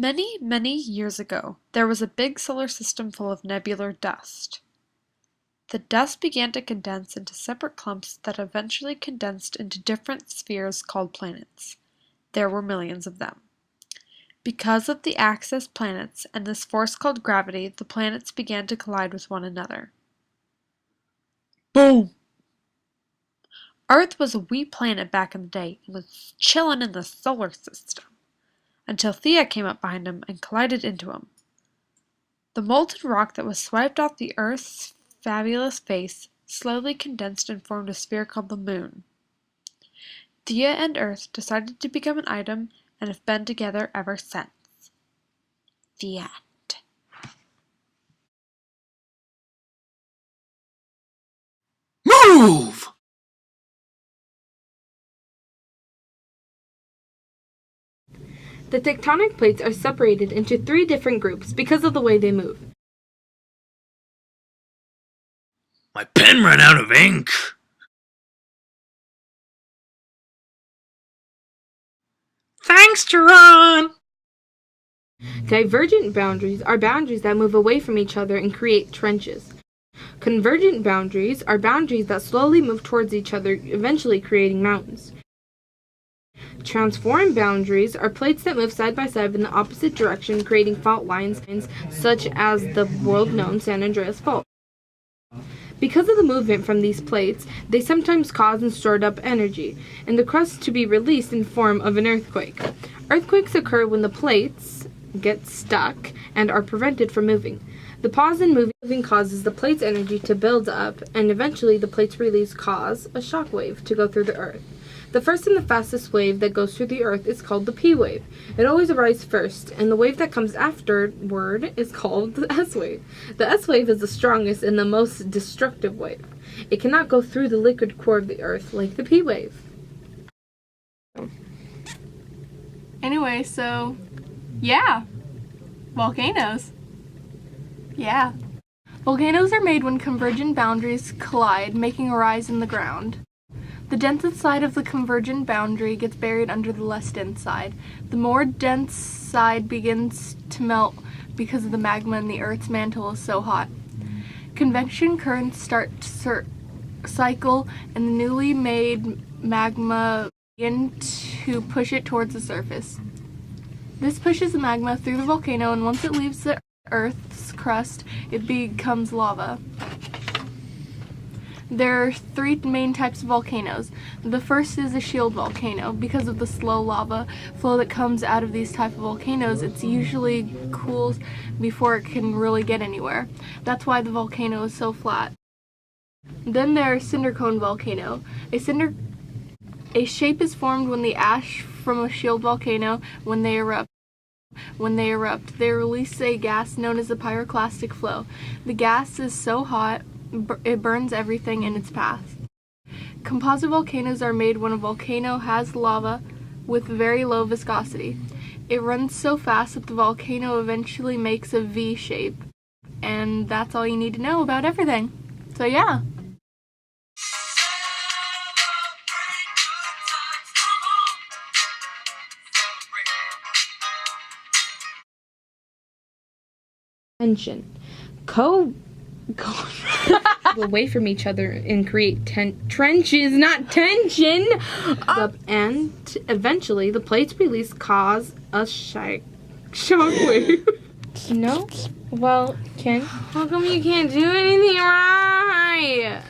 Many, many years ago, there was a big solar system full of nebular dust. The dust began to condense into separate clumps that eventually condensed into different spheres called planets. There were millions of them. Because of the axis planets and this force called gravity, the planets began to collide with one another. Boom! Earth was a wee planet back in the day and was chillin' in the solar system, until Thea came up behind him and collided into him. The molten rock that was swiped off the Earth's fabulous face slowly condensed and formed a sphere called the Moon. Thea and Earth decided to become an item and have been together ever since. The end. Move! The tectonic plates are separated into 3 different groups because of the way they move. My pen ran out of ink. Thanks, Jerron! Divergent boundaries are boundaries that move away from each other and create trenches. Convergent boundaries are boundaries that slowly move towards each other, eventually creating mountains. Transform boundaries are plates that move side by side in the opposite direction, creating fault lines such as the world-known San Andreas Fault. Because of the movement from these plates, they sometimes cause and stored up energy, and the crust to be released in form of an earthquake. Earthquakes occur when the plates get stuck and are prevented from moving. The pause in moving causes the plate's energy to build up, and eventually the plate's release cause a shock wave to go through the Earth. The first and the fastest wave that goes through the Earth is called the P wave. It always arrives first, and the wave that comes afterward is called the S wave. The S wave is the strongest and the most destructive wave. It cannot go through the liquid core of the Earth like the P wave. Anyway, so, yeah, volcanoes. Yeah. Volcanoes are made when convergent boundaries collide, making a rise in the ground. The densest side of the convergent boundary gets buried under the less dense side. The more dense side begins to melt because of the magma in the Earth's mantle is so hot. Convection currents start to cycle, and the newly made magma begin to push it towards the surface. This pushes the magma through the volcano, and once it leaves the Earth's crust, it becomes lava. There are 3 main types of volcanoes. The first is a shield volcano. Because of the slow lava flow that comes out of these type of volcanoes, it usually cools before it can really get anywhere. That's why the volcano is so flat. Then there is cinder cone volcano. A shape is formed when the ash from a shield volcano when they erupt. They release a gas known as the pyroclastic flow. The gas is so hot it burns everything in its path. Composite volcanoes are made when a volcano has lava with very low viscosity. It runs so fast that the volcano eventually makes a V shape. And that's all you need to know about everything. So yeah. Tension. Away from each other and create trenches, not tension, up, and eventually the plates release cause a shock wave. No? Well, Ken, how come you can't do anything right?